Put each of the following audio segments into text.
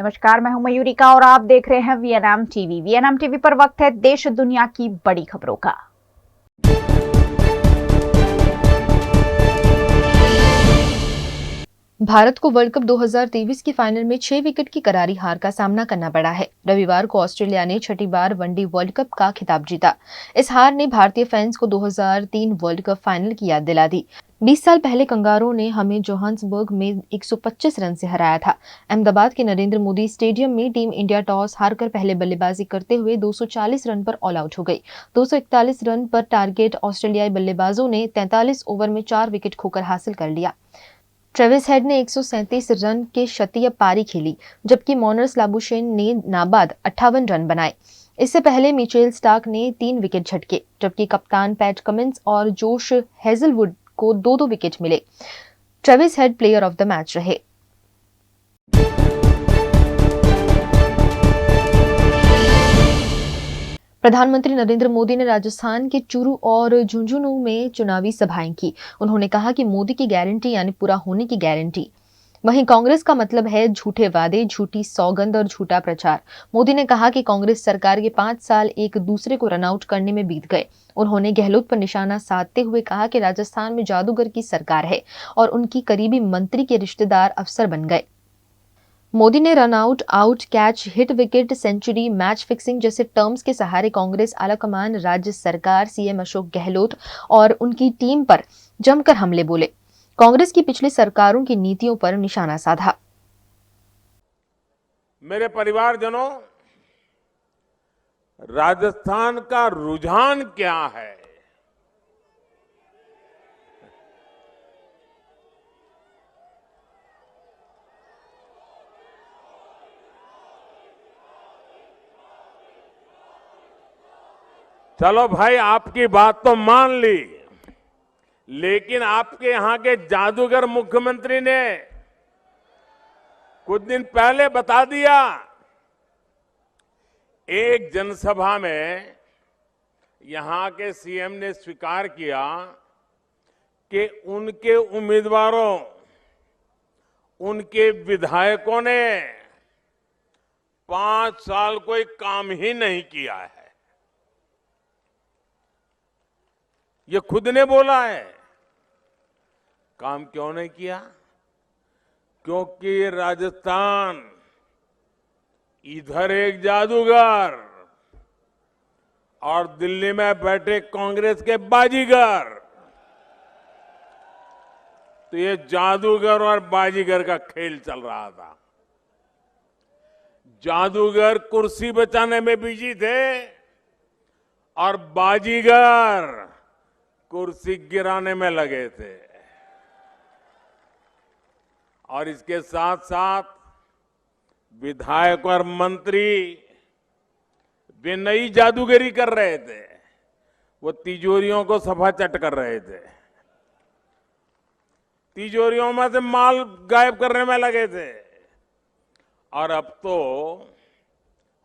नमस्कार, मैं हूं मयूरिका और आप देख रहे हैं वीएनएम टीवी। वीएनएम टीवी पर वक्त है देश दुनिया की बड़ी खबरों का। भारत को वर्ल्ड कप 2023 की फाइनल में 6 विकेट की करारी हार का सामना करना पड़ा है। रविवार को ऑस्ट्रेलिया ने छठी बार वनडे वर्ल्ड कप का खिताब जीता। इस हार ने भारतीय फैंस को 2003 वर्ल्ड कप फाइनल की याद दिला दी। 20 साल पहले कंगारों ने हमें जोहान्सबर्ग में 125 रन से हराया था। अहमदाबाद के नरेंद्र मोदी स्टेडियम में टीम इंडिया टॉस हारकर पहले बल्लेबाजी करते हुए 240 रन पर ऑल आउट हो गई। 241 रन पर टारगेट ऑस्ट्रेलियाई बल्लेबाजों ने 43 ओवर में 4 विकेट खोकर हासिल कर लिया। ट्रेविस हेड ने 137 रन के शतकीय पारी खेली, जबकि मोनस लाबुशेन ने नाबाद 58 रन बनाए। इससे पहले मिचेल स्टार्क ने 3 विकेट झटके, जबकि कप्तान पैट कमिंस और जोश हेजलवुड को 2-2 विकेट मिले। Travis head player of the match रहे। प्रधानमंत्री नरेंद्र मोदी ने राजस्थान के चूरू और झुंझुनू में चुनावी सभाएं की। उन्होंने कहा कि मोदी की गारंटी यानी पूरा होने की गारंटी। वहीं कांग्रेस का मतलब है झूठे वादे, झूठी सौगंध और झूठा प्रचार। मोदी ने कहा कि कांग्रेस सरकार के 5 साल एक दूसरे को रन आउट करने में बीत गए। उन्होंने गहलोत पर निशाना साधते हुए कहा कि राजस्थान में जादूगर की सरकार है और उनकी करीबी मंत्री के रिश्तेदार अफसर बन गए। मोदी ने run out, catch, hit wicket, century, match fixing जैसे टर्म्स के सहारे कांग्रेस आलाकमान, राज्य सरकार, सीएम अशोक गहलोत और उनकी टीम पर जमकर हमले बोले। कांग्रेस की पिछली सरकारों की नीतियों पर निशाना साधा। मेरे परिवारजनों, राजस्थान का रुझान क्या है? चलो भाई, आपकी बात तो मान ली, लेकिन आपके यहां के जादूगर मुख्यमंत्री ने कुछ दिन पहले बता दिया। एक जनसभा में यहां के सीएम ने स्वीकार किया कि उनके उम्मीदवारों, उनके विधायकों ने 5 साल कोई काम ही नहीं किया है। ये खुद ने बोला है। काम क्यों नहीं किया? क्योंकि राजस्थान इधर एक जादूगर और दिल्ली में बैठे कांग्रेस के बाजीगर। तो ये जादूगर और बाजीगर का खेल चल रहा था। जादूगर कुर्सी बचाने में बिजी थे और बाजीगर कुर्सी गिराने में लगे थे। और इसके साथ साथ विधायक और मंत्री वे नई जादूगरी कर रहे थे। वो तिजोरियों को सफाचट कर रहे थे, तिजोरियों में से माल गायब करने में लगे थे। और अब तो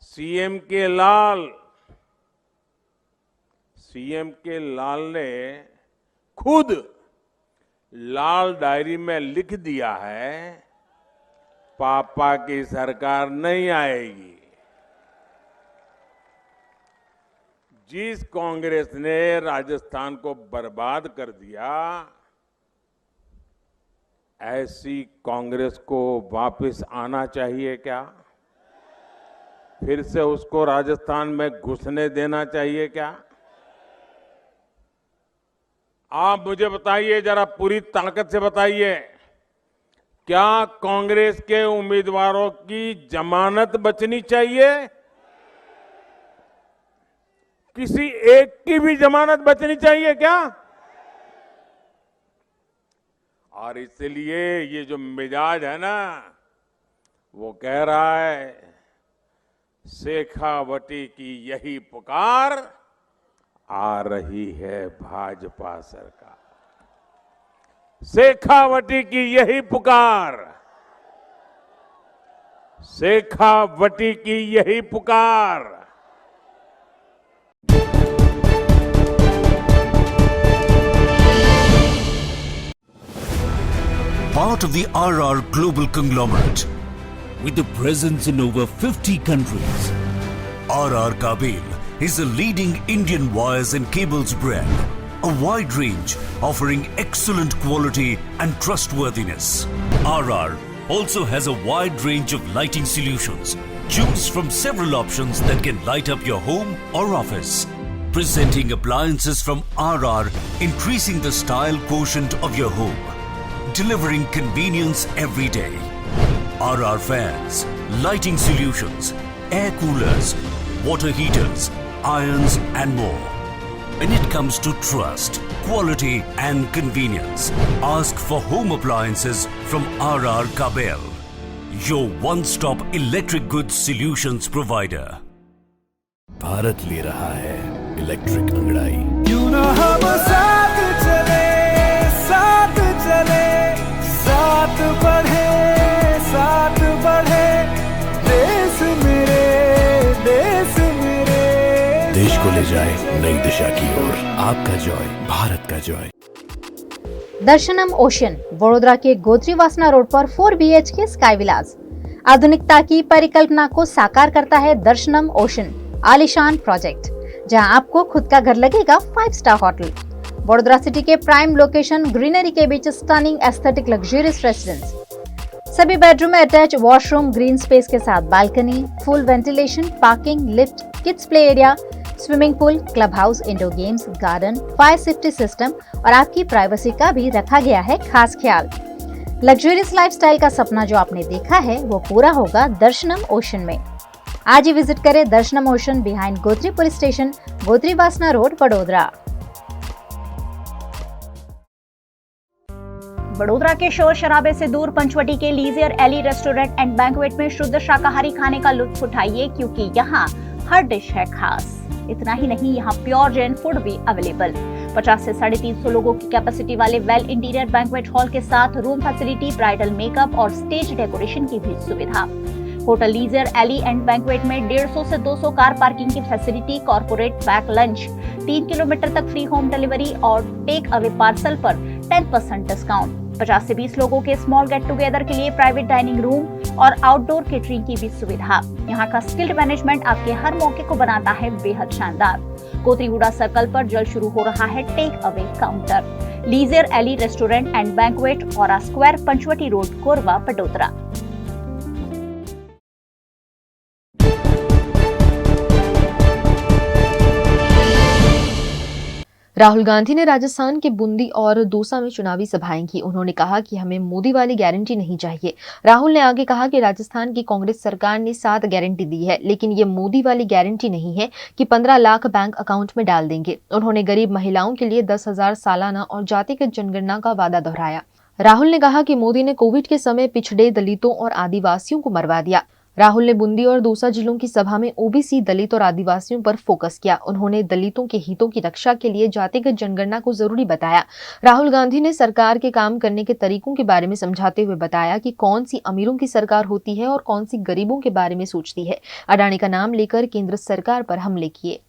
सीएम के लाल ने खुद लाल डायरी में लिख दिया है, पापा की सरकार नहीं आएगी। जिस कांग्रेस ने राजस्थान को बर्बाद कर दिया, ऐसी कांग्रेस को वापस आना चाहिए क्या? फिर से उसको राजस्थान में घुसने देना चाहिए क्या? आप मुझे बताइए, जरा पूरी ताकत से बताइए, क्या कांग्रेस के उम्मीदवारों की जमानत बचनी चाहिए? किसी एक की भी जमानत बचनी चाहिए क्या? और इसलिए ये जो मिजाज है ना, वो कह रहा है शेखावटी की यही पुकार, आ रही है भाजपा सरकार। शेखावटी की यही पुकार, शेखावटी की यही पुकार। Part of the RR Global Conglomerate, with a presence in over 50 countries. RR Kabel is a leading Indian wires and cables brand, a wide range offering excellent quality and trustworthiness. RR also has a wide range of lighting solutions. Choose from several options that can light up your home or office. Presenting appliances from RR, increasing the style quotient of your home. Delivering convenience every day. RR fans, lighting solutions, air coolers, water heaters, irons and more. When it comes to trust, quality and convenience, ask for home appliances from RR Kabel, your one-stop electric goods solutions provider. Bharat ले रहा है electric अंगड़ाई। क्यों ना हम साथ चले, साथ चले, साथ बढ़े, साथ बढ़े, देश मेरे, देश मेरे। देश को ले जाए नई दिशा की ओर। आपका जॉय, भारत का जॉय। दर्शनम ओशन, वडोदरा के गोत्रीवासना रोड पर 4 BHK स्काई विलास। आधुनिकता की परिकल्पना को साकार करता है दर्शनम ओशन आलीशान प्रोजेक्ट, जहां आपको खुद का घर लगेगा 5 स्टार होटल। वडोदरा सिटी के प्राइम लोकेशन, ग्रीनरी के बीच स्टनिंग एस्थेटिक लग्जरियस रेसिडेंस। सभी बेडरूम में अटैच वॉशरूम, ग्रीन स्पेस के साथ balcony, full ventilation, parking, lift, kids play area, swimming pool, club house, indoor games, garden, fire safety system और आपकी privacy का भी रखा गया है खास ख्याल। लग्जरियस लाइफस्टाइल का सपना जो आपने देखा है वो पूरा होगा दर्शनम ओशन में। आज ही विजिट करें दर्शनम ocean behind Gotri police station, गोत्रीवासना road, Vadodara. Vadodara के शोर शराबे से दूर पंचवटी के लीजियर एली रेस्टोरेंट एंड बैंक्वेट में शुद्ध शाकाहारी खाने का लुत्फ उठाइए, क्योंकि यहाँ हर डिश है खास। इतना ही नहीं, यहाँ प्योर जैन फूड भी अवेलेबल। 50 से 350 लोगों की कैपेसिटी वाले वेल इंटीरियर बैंक्वेट हॉल के साथ रूम फैसिलिटी, ब्राइडल मेकअप और स्टेज डेकोरेशन की भी सुविधा। होटल लीजियर एली एंड बैंक्वेट में 150 से 200 कार पार्किंग की facility, corporate pack lunch, 3 kilometre तक फ्री होम डिलीवरी और टेक अवे पार्सल पर 10% डिस्काउंट। 50 से 20 लोगों के स्मॉल गेट टुगेदर के लिए प्राइवेट डाइनिंग रूम और आउटडोर केटरिंग की भी सुविधा। यहाँ का स्किल्ड मैनेजमेंट आपके हर मौके को बनाता है बेहद शानदार। कोतरीगुड़ा सर्कल पर जल्द शुरू हो रहा है take away counter. Leisure alley restaurant and banquet, और स्क्वायर, पंचवटी रोड, कोरबा, वडोदरा। राहुल गांधी ने राजस्थान के बूंदी और दौसा में चुनावी सभाएं की। उन्होंने कहा कि हमें मोदी वाली गारंटी नहीं चाहिए। राहुल ने आगे कहा कि राजस्थान की कांग्रेस सरकार ने 7 गारंटी दी है, लेकिन ये मोदी वाली गारंटी नहीं है कि 15 लाख बैंक अकाउंट में डाल देंगे। उन्होंने गरीब महिलाओं के लिए 10,000 सालाना और जातिगत जनगणना का वादा दोहराया। राहुल ने कहा कि मोदी ने कोविड के समय पिछड़े, दलितों और आदिवासियों को मरवा दिया। राहुल ने बूंदी और दौसा जिलों की सभा में ओबीसी, दलित और आदिवासियों पर फोकस किया। उन्होंने दलितों के हितों की रक्षा के लिए जातिगत जनगणना को जरूरी बताया। राहुल गांधी ने सरकार के काम करने के तरीकों के बारे में समझाते हुए बताया कि कौन सी अमीरों की सरकार होती है और कौन सी गरीबों के बारे में सोचती है। अडानी का नाम लेकर केंद्र सरकार पर हमले किए।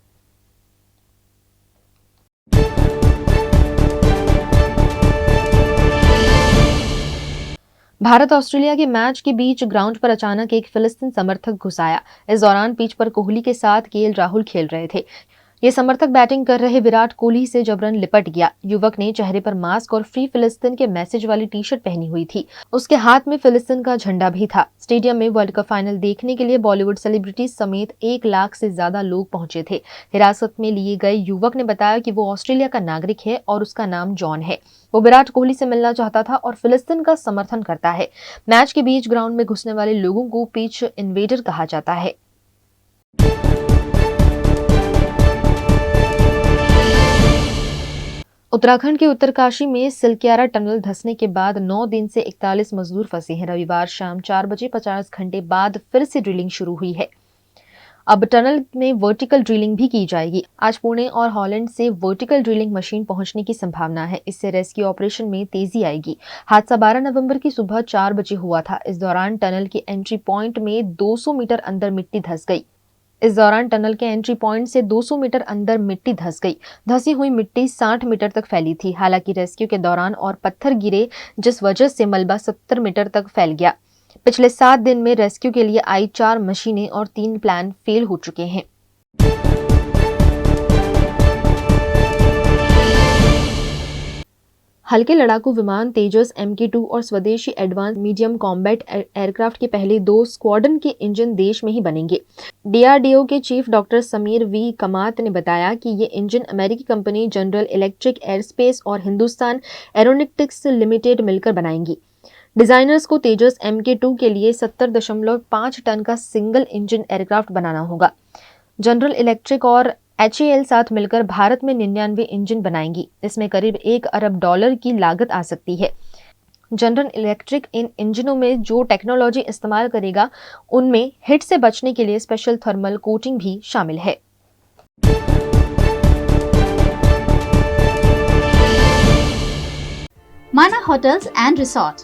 भारत ऑस्ट्रेलिया के मैच के बीच ग्राउंड पर अचानक एक फिलिस्तीन समर्थक घुस आया। इस दौरान पिच पर कोहली के साथ केएल राहुल खेल रहे थे। ये समर्थक बैटिंग कर रहे विराट कोहली से जबरन लिपट गया। युवक ने चेहरे पर मास्क और फ्री फिलिस्तीन के मैसेज वाली टी-शर्ट पहनी हुई थी। उसके हाथ में फिलिस्तीन का झंडा भी था। स्टेडियम में वर्ल्ड कप फाइनल देखने के लिए बॉलीवुड सेलिब्रिटीज समेत 1 लाख से ज्यादा लोग पहुंचे थे। हिरासत में लिए गए युवक ने बताया कि वो ऑस्ट्रेलिया का नागरिक है और उसका नाम जॉन है। वो विराट कोहली से मिलना चाहता था और फिलिस्तीन का समर्थन करता है। मैच के बीच ग्राउंड में घुसने वाले लोगों को पिच इन्वेडर कहा जाता है। उत्तराखंड के उत्तरकाशी में सिलक्यारा टनल धंसने के बाद 9 दिन से 41 मजदूर फंसे हैं। रविवार शाम 4 बजे 50 घंटे बाद फिर से ड्रिलिंग शुरू हुई है। अब टनल में वर्टिकल ड्रिलिंग भी की जाएगी। आज पुणे और हॉलैंड से वर्टिकल ड्रिलिंग मशीन पहुंचने की संभावना है। इससे रेस्क्यू ऑपरेशन में तेजी आएगी। हादसा 12 नवंबर की सुबह 4 बजे हुआ था। इस दौरान टनल के एंट्री पॉइंट में 200 मीटर अंदर मिट्टी धंस गई। धंसी हुई मिट्टी 60 मीटर तक फैली थी। हालांकि रेस्क्यू के दौरान और पत्थर गिरे, जिस वजह से मलबा 70 मीटर तक फैल गया। पिछले 7 दिन में रेस्क्यू के लिए आई 4 मशीनें और 3 प्लान फेल हो चुके हैं। हल्के लड़ाकू विमान तेजस MK2 और स्वदेशी एडवांस मीडियम कॉम्बैट एयरक्राफ्ट के पहले 2 स्क्वाड्रन के इंजन देश में ही बनेंगे। DRDO के चीफ डॉक्टर समीर V कमात ने बताया कि ये इंजन अमेरिकी कंपनी जनरल इलेक्ट्रिक एयरस्पेस और हिंदुस्तान एरोनॉटिक्स लिमिटेड मिलकर बनाएंगी। डिजाइनर्स को तेजस MK2 के लिए 70.5 टन का सिंगल इंजन एयरक्राफ्ट बनाना होगा। जनरल इलेक्ट्रिक और HAL साथ मिलकर भारत में 99 इंजन बनाएंगी। इसमें करीब $1 अरब की लागत आ सकती है। जनरल इलेक्ट्रिक इन इंजनों में जो टेक्नोलॉजी इस्तेमाल करेगा उनमें हिट से बचने के लिए स्पेशल थर्मल कोटिंग भी शामिल है। माना होटल्स एंड रिसोर्ट।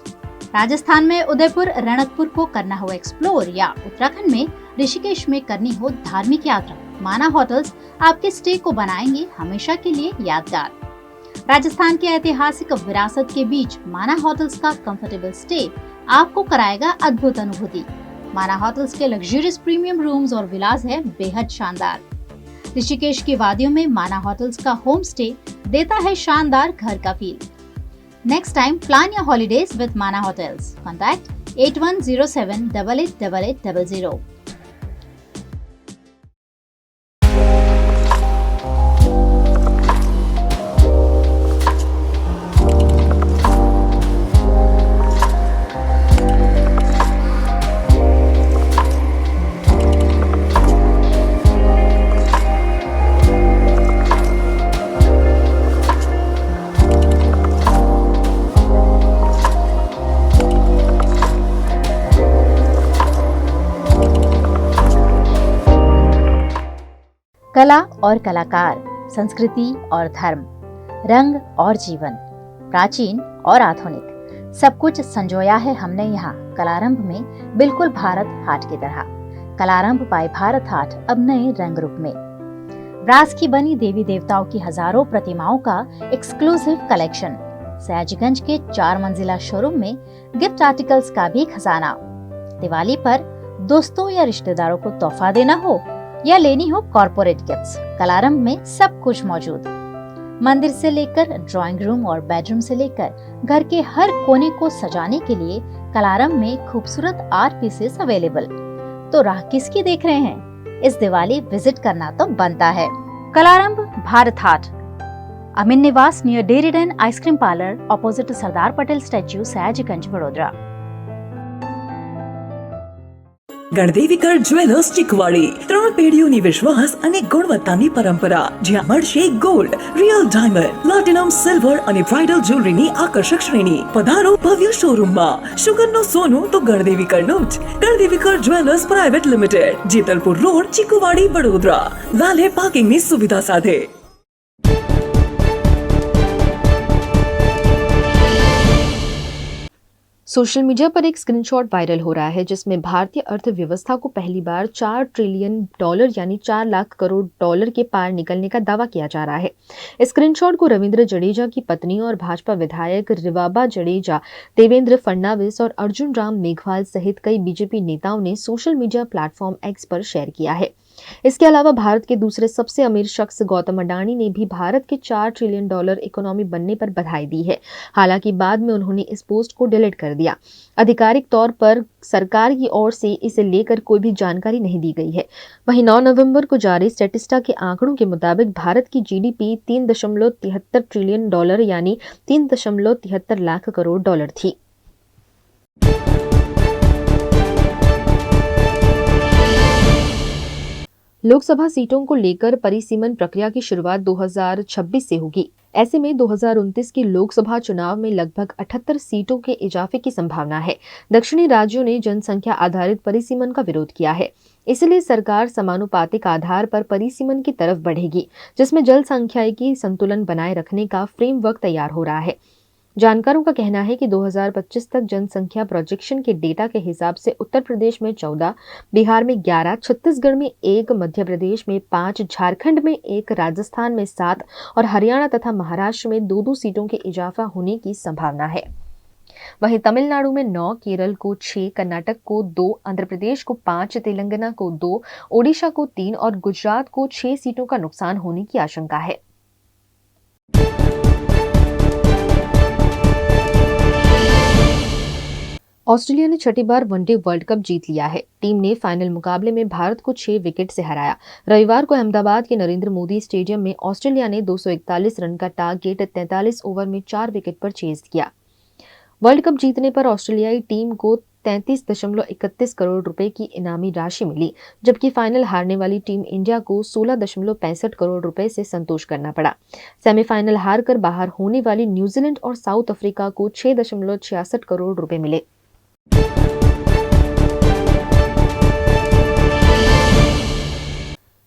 राजस्थान में उदयपुर रणकपुर को करना हो एक्सप्लोर या उत्तराखंड में ऋषिकेश में करनी हो धार्मिक यात्रा, माना होटल्स आपके स्टे को बनाएंगे हमेशा के लिए यादगार। राजस्थान के ऐतिहासिक विरासत के बीच माना होटल्स का कंफर्टेबल स्टे आपको कराएगा अद्भुत अनुभूति। माना होटल्स के लग्जरियस प्रीमियम रूम्स और विलास है बेहद शानदार। ऋषिकेश की वादियों में माना होटल्स का होम स्टे देता है शानदार घर का feel. Next time, plan your holidays with Mana Hotels. Contact 8107 888800. कला और कलाकार, संस्कृति और धर्म, रंग और जीवन, प्राचीन और आधुनिक, सब कुछ संजोया है हमने यहाँ कलारंभ में, बिल्कुल भारत हाट की तरह। कलारंभ बाय भारत हाट अब नए रंग रूप में। ब्रास की बनी देवी देवताओं की हजारों प्रतिमाओं का एक्सक्लूसिव कलेक्शन। सयाजीगंज के 4 मंजिला शोरूम में गिफ्ट आर्टिकल्स का भी खजाना। दिवाली पर दोस्तों या रिश्तेदारों को तोहफा देना हो या लेनी हो कॉर्पोरेट गिफ्ट्स, कलारंभ में सब कुछ मौजूद। मंदिर से लेकर ड्राइंग रूम और बेडरूम से लेकर घर के हर कोने को सजाने के लिए कलारंभ में खूबसूरत आर्ट पीसेस अवेलेबल। तो राह किसकी देख रहे हैं? इस दिवाली विजिट करना तो बनता है। कलारंभ Bharat Haat, Amin Niwas near dairy den ice cream parlour, opposite Sardar Patel statue, Sayajiganj, Vadodara. Gandevikar jewellers Chikuwadi 3 પેઢીઓની વિશ્વાસ અને ગુણવત્તાની પરંપરા, જ્યાં મળશે gold, real diamond, platinum, silver અને બ્રાઇડલ જ્વેલરીની આકર્ષક શ્રેણી। પધારો ભવ્ય શોરૂમમાં। શુગરનો સોનું તો ગણદેવીકરનું જ। Gandevikar jewellers private limited, Jetalpur road, Chikuwadi, Vadodara. વાલે પાર્કિંગની સુવિધા સાથે। सोशल मीडिया पर एक स्क्रीनशॉट वायरल हो रहा है जिसमें भारतीय अर्थव्यवस्था को पहली बार $4 ट्रिलियन यानी 4 लाख करोड़ डॉलर के पार निकलने का दावा किया जा रहा है। इस स्क्रीनशॉट को रविंद्र जडेजा की पत्नी और भाजपा विधायक रिवाबा जडेजा, देवेंद्र फडणवीस और अर्जुन राम मेघवाल सहित कई बीजेपी नेताओं ने सोशल मीडिया प्लेटफॉर्म एक्स पर शेयर किया है। इसके अलावा भारत के दूसरे सबसे अमीर शख्स गौतम अडानी ने भी भारत के $4 ट्रिलियन इकोनॉमी बनने पर बधाई दी है। हालांकि बाद में उन्होंने इस पोस्ट को डिलीट कर दिया। आधिकारिक तौर पर सरकार की ओर से इसे लेकर कोई भी जानकारी नहीं दी गई है। वहीं 9 नवंबर को जारी स्टैटिस्टा के आंकड़ों के मुताबिक भारत की जीडीपी $3.73 ट्रिलियन यानी 3.73 लाख करोड़ डॉलर थी। लोकसभा सीटों को लेकर परिसीमन प्रक्रिया की शुरुआत 2026 से होगी। ऐसे में 2029 के लोकसभा चुनाव में लगभग 78 सीटों के इजाफे की संभावना है। दक्षिणी राज्यों ने जनसंख्या आधारित परिसीमन का विरोध किया है, इसलिए सरकार समानुपातिक आधार पर परिसीमन की तरफ बढ़ेगी, जिसमें जनसंख्यायिकी संतुलन बनाए रखने का फ्रेमवर्क तैयार हो रहा है। जानकारों का कहना है कि 2025 तक जनसंख्या प्रोजेक्शन के डेटा के हिसाब से उत्तर प्रदेश में 14, बिहार में 11, छत्तीसगढ़ में 1, मध्य प्रदेश में 5, झारखंड में 1, राजस्थान में 7 और हरियाणा तथा महाराष्ट्र में 2-2 सीटों के इजाफा होने की संभावना है। वहीं तमिलनाडु में 9, केरल को 6, कर्नाटक को 2, आंध्र प्रदेश को 5, तेलंगाना को 2, ओडिशा को 3 और गुजरात को 6 सीटों का नुकसान होने की आशंका है। ऑस्ट्रेलिया ने छठी बार वनडे वर्ल्ड कप जीत लिया है। टीम ने फाइनल मुकाबले में भारत को 6 विकेट से हराया। रविवार को अहमदाबाद के नरेंद्र मोदी स्टेडियम में ऑस्ट्रेलिया ने 241 रन का टारगेट 43 ओवर में 4 विकेट पर चेज किया। वर्ल्ड कप जीतने पर ऑस्ट्रेलियाई टीम को 33.31 करोड़ रुपए की इनामी राशि मिली, जबकि फाइनल हारने वाली टीम इंडिया को 16.65 करोड़ रुपए से संतोष करना पड़ा। सेमीफाइनल हारकर बाहर होने वाली न्यूजीलैंड और साउथ अफ्रीका को 6.66 करोड़ रुपए मिले।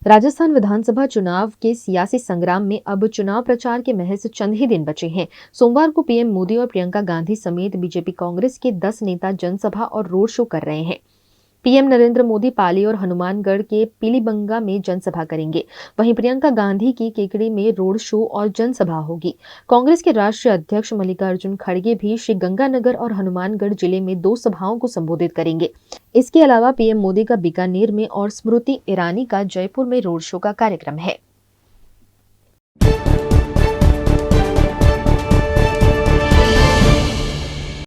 राजस्थान विधानसभा चुनाव के सियासी संग्राम में अब चुनाव प्रचार के महज चंद ही दिन बचे हैं। सोमवार को पीएम मोदी और प्रियंका गांधी समेत बीजेपी कांग्रेस के 10 नेता जनसभा और रोड शो कर रहे हैं। पीएम नरेंद्र मोदी पाली और हनुमानगढ़ के पीलीबंगा में जनसभा करेंगे। वहीं प्रियंका गांधी की केकड़ी में रोड शो और जनसभा होगी। कांग्रेस के राष्ट्रीय अध्यक्ष मल्लिकार्जुन खड़गे भी श्री गंगानगर और हनुमानगढ़ जिले में 2 सभाओं को संबोधित करेंगे। इसके अलावा पीएम मोदी का बीकानेर में और स्मृति ईरानी का जयपुर में रोड शो का कार्यक्रम है।